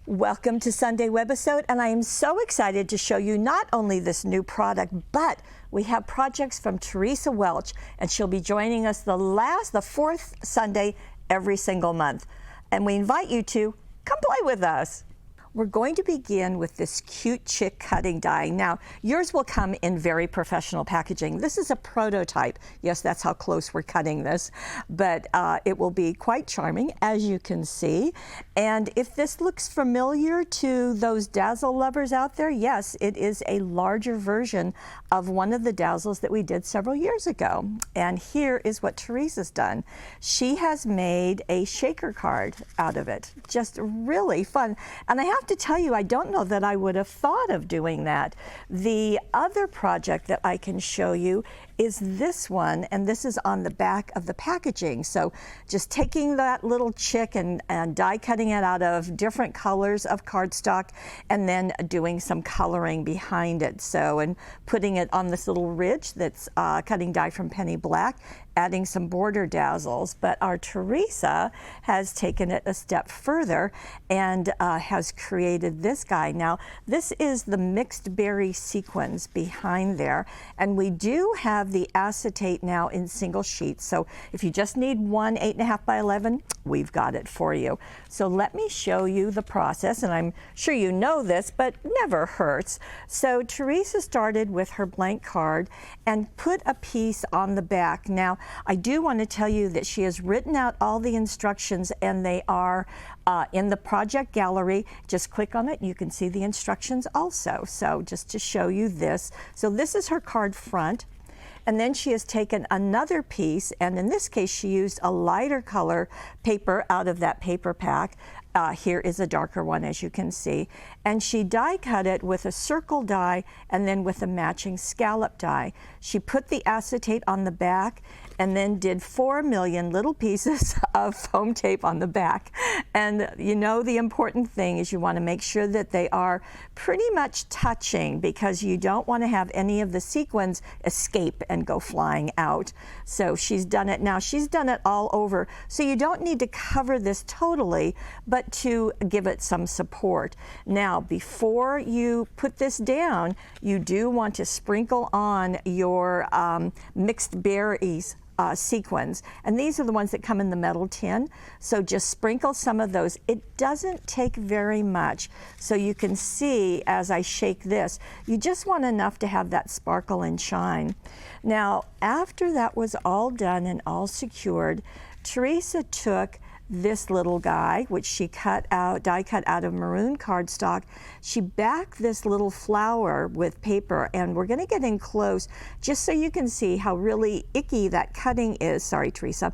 Welcome to Sunday Webisode, and I am so excited to show you not only this new product, but we have projects from Teresa Welch, and she'll be joining us the fourth Sunday every single month. And we invite you to come play with us. We're going to begin with this cute chick cutting die. Now, yours will come in very professional packaging. This is a prototype. Yes, that's how close we're cutting this, but it will be quite charming, as you can see. And if this looks familiar to those dazzle lovers out there, yes, it is a larger version of one of the dazzles that we did several years ago. And here is what Teresa's done. She has made a shaker card out of it. Just really fun. And I have to tell you, I don't know that I would have thought of doing that. The other project that I can show you is this one, and this is on the back of the packaging. So just taking that little chick and die cutting it out of different colors of cardstock, and then doing some coloring behind it. So, and putting it on this little ridge that's cutting die from Penny Black, adding some border dazzles. But our Teresa has taken it a step further and has created this guy. Now, this is the mixed berry sequins behind there, and we do have the acetate now in single sheets. So if you just need one 8.5 by 11, we've got it for you. So let me show you the process, and I'm sure you know this, but never hurts. So Teresa started with her blank card and put a piece on the back. Now, I do want to tell you that she has written out all the instructions, and they are in the project gallery. Just click on it and you can see the instructions also. So just to show you this. So this is her card front. And then she has taken another piece, and in this case she used a lighter color paper out of that paper pack. Here is a darker one, as you can see. And she die cut it with a circle die and then with a matching scallop die. She put the acetate on the back and then did 4 million little pieces of foam tape on the back. And you know, the important thing is you want to make sure that they are pretty much touching, because you don't want to have any of the sequins escape and go flying out. So she's done it now. She's done it all over. So you don't need to cover this totally, but to give it some support. Now, before you put this down, you do want to sprinkle on your mixed berries sequins, and these are the ones that come in the metal tin. So just sprinkle some of those. It doesn't take very much, so you can see as I shake this, you just want enough to have that sparkle and shine. Now, after that was all done and all secured, Teresa took this little guy, which she die cut out of maroon cardstock. She backed this little flower with paper, and we're going to get in close just so you can see how really icky that cutting is. Sorry, Teresa.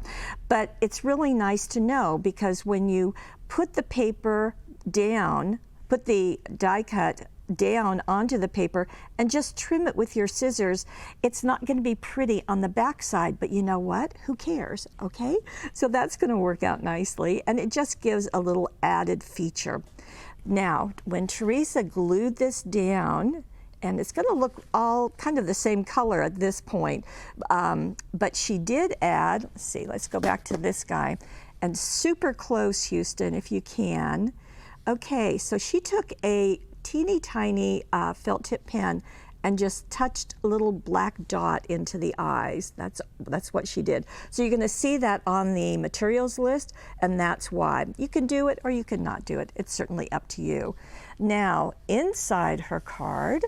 But it's really nice to know, because when you put the paper down, put the die cut down onto the paper and just trim it with your scissors, it's not going to be pretty on the back side, but you know what? Who cares? Okay? So that's going to work out nicely, and it just gives a little added feature. Now, when Teresa glued this down, and it's going to look all kind of the same color at this point, but she did add, let's see, let's go back to this guy, and super close, Houston, if you can. Okay, so she took a teeny tiny felt tip pen and just touched a little black dot into the eyes. That's what she did. So you're going to see that on the materials list, and that's why. You can do it or you can not do it. It's certainly up to you. Now, inside her card,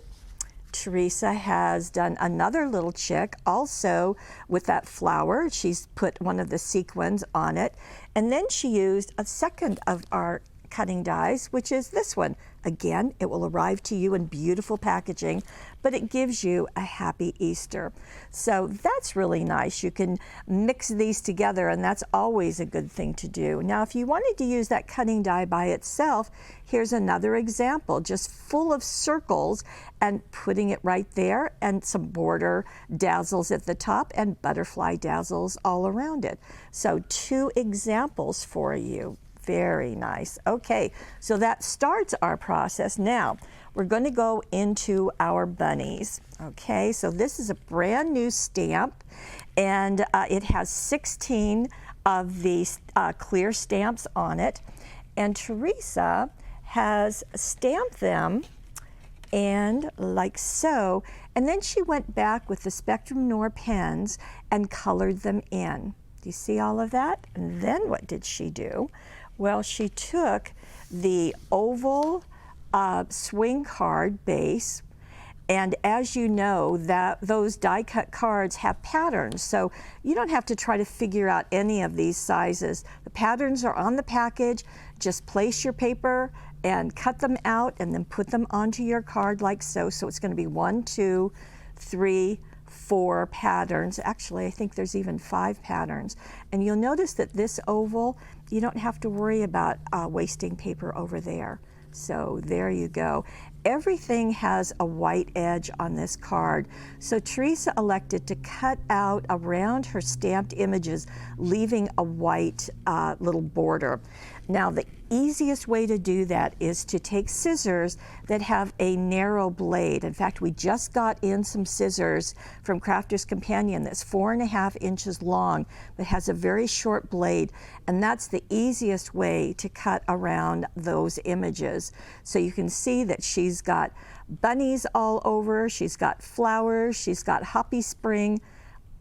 Teresa has done another little chick, also with that flower. She's put one of the sequins on it, and then she used a second of our cutting dies, which is this one. Again, it will arrive to you in beautiful packaging, but it gives you a happy Easter. So that's really nice. You can mix these together, and that's always a good thing to do. Now, if you wanted to use that cutting die by itself, here's another example, just full of circles and putting it right there, and some border dazzles at the top and butterfly dazzles all around it. So 2 examples for you. Very nice. Okay, so that starts our process. Now, we're going to go into our bunnies. Okay, so this is a brand new stamp, and it has 16 of these clear stamps on it. And Teresa has stamped them, and like so, and then she went back with the Spectrum Noir pens and colored them in. Do you see all of that? And then what did she do? Well, she took the oval swing card base, and as you know, that those die-cut cards have patterns, so you don't have to try to figure out any of these sizes. The patterns are on the package. Just place your paper and cut them out and then put them onto your card like so. So it's going to be 1, 2, 3, 4 patterns. Actually, I think there's even 5 patterns. And you'll notice that this oval, you don't have to worry about wasting paper over there. So there you go. Everything has a white edge on this card. So Teresa elected to cut out around her stamped images, leaving a white little border. Now, the easiest way to do that is to take scissors that have a narrow blade. In fact, we just got in some scissors from Crafter's Companion that's 4.5 inches long, but has a very short blade, and that's the easiest way to cut around those images. So you can see that she's got bunnies all over, she's got flowers, she's got Happy Spring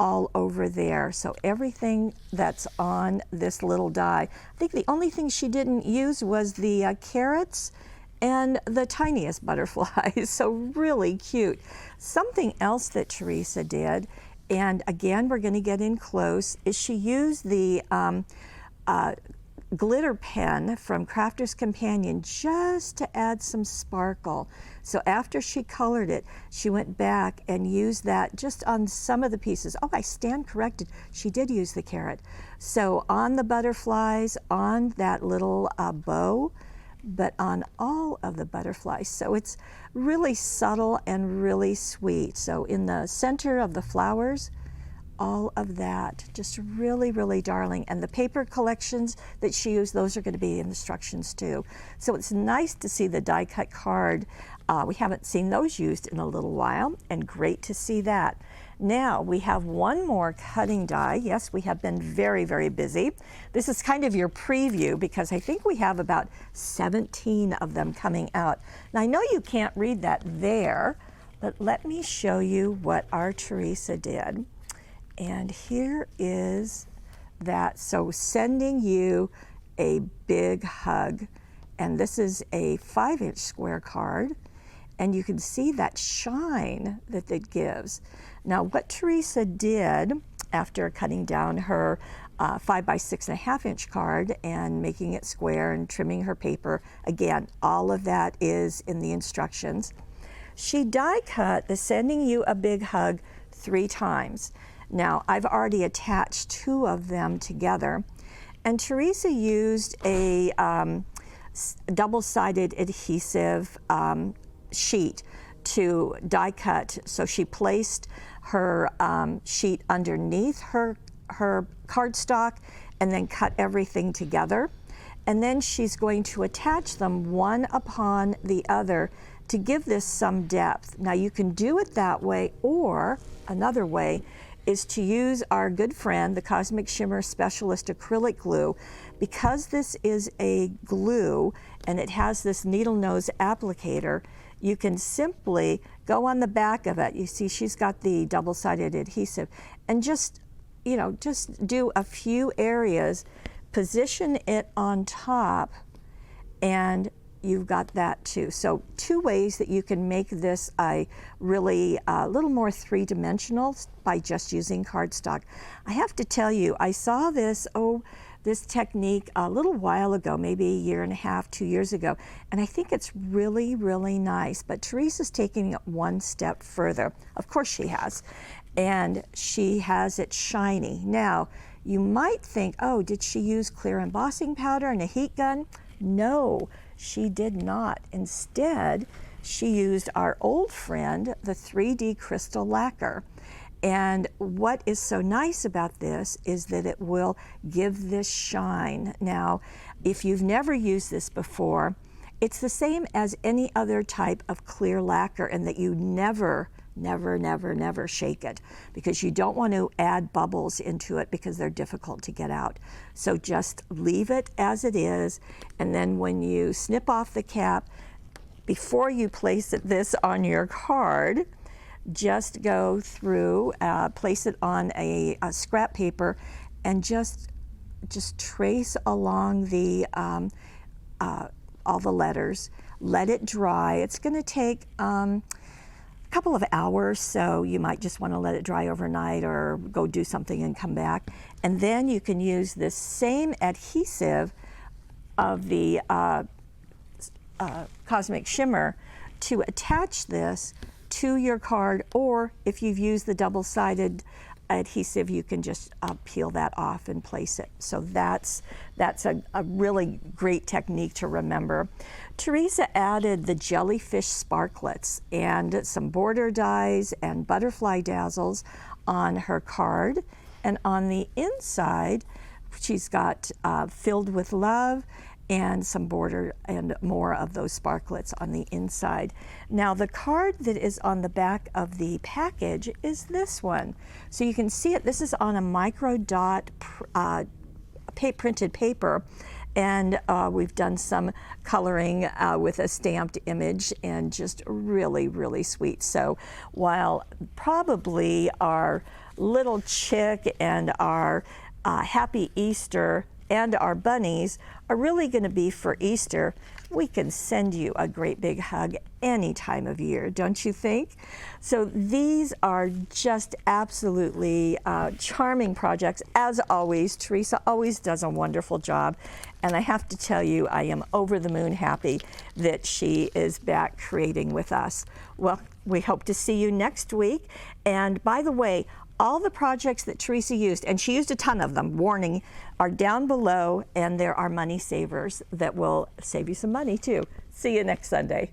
all over there. So everything that's on this little die. I think the only thing she didn't use was the carrots and the tiniest butterflies. So really cute. Something else that Teresa did, and again we're going to get in close, is she used the glitter pen from Crafter's Companion just to add some sparkle. So after she colored it, she went back and used that just on some of the pieces. Oh, I stand corrected. She did use the carrot. So on the butterflies, on that little bow, but on all of the butterflies. So it's really subtle and really sweet. So in the center of the flowers, all of that, just really, really darling. And the paper collections that she used, those are going to be in instructions too. So it's nice to see the die-cut card. We haven't seen those used in a little while, and great to see that. Now we have one more cutting die. Yes, we have been very, very busy. This is kind of your preview because I think we have about 17 of them coming out. Now I know you can't read that there, but let me show you what our Teresa did. And here is that. So sending you a big hug. And this is a 5-inch square card. And you can see that shine that it gives. Now what Teresa did after cutting down her 5 by 6.5 inch card and making it square and trimming her paper, again, all of that is in the instructions. She die cut the sending you a big hug 3 times. Now, I've already attached 2 of them together, and Teresa used a double-sided adhesive sheet to die cut. So she placed her sheet underneath her cardstock and then cut everything together. And then she's going to attach them one upon the other to give this some depth. Now, you can do it that way, or another way is to use our good friend, the Cosmic Shimmer Specialist acrylic glue. Because this is a glue and it has this needle nose applicator, you can simply go on the back of it. You see she's got the double-sided adhesive, and just, you know, just do a few areas, position it on top, and you've got that too. So 2 ways that you can make this a really little more 3-dimensional by just using cardstock. I have to tell you, I saw this technique a little while ago, maybe 1.5 years, 2 years ago, and I think it's really, really nice. But Teresa's taking it one step further. Of course she has. And she has it shiny. Now, you might think, oh, did she use clear embossing powder and a heat gun? No, she did not. Instead, she used our old friend, the 3D crystal lacquer. And what is so nice about this is that it will give this shine. Now, if you've never used this before, It's the same as any other type of clear lacquer in that you never shake it, because you don't want to add bubbles into it because they're difficult to get out. So just leave it as it is, and then when you snip off the cap, before you place this on your card, just go through, place it on a scrap paper, and just trace along the all the letters. Let it dry. It's going to take a couple of hours, so you might just want to let it dry overnight or go do something and come back. And then you can use this same adhesive of the Cosmic Shimmer to attach this to your card, or if you've used the double-sided adhesive, you can just peel that off and place it. So that's a really great technique to remember. Teresa added the jellyfish sparklets and some border dies and butterfly dazzles on her card, and on the inside she's got filled with love and some border and more of those sparklets on the inside. Now the card that is on the back of the package is this one. So you can see it, this is on a micro dot printed paper, and we've done some coloring with a stamped image, and just really sweet. So while probably our little chick and our Happy Easter and our bunnies are really going to be for Easter, we can send you a great big hug any time of year, don't you think? So these are just absolutely charming projects. As always, Teresa always does a wonderful job, and I have to tell you, I am over the moon happy that she is back creating with us. Well, we hope to see you next week. And by the way, all the projects that Teresa used, and she used a ton of them, warning, are down below, and there are money savers that will save you some money too. See you next Sunday.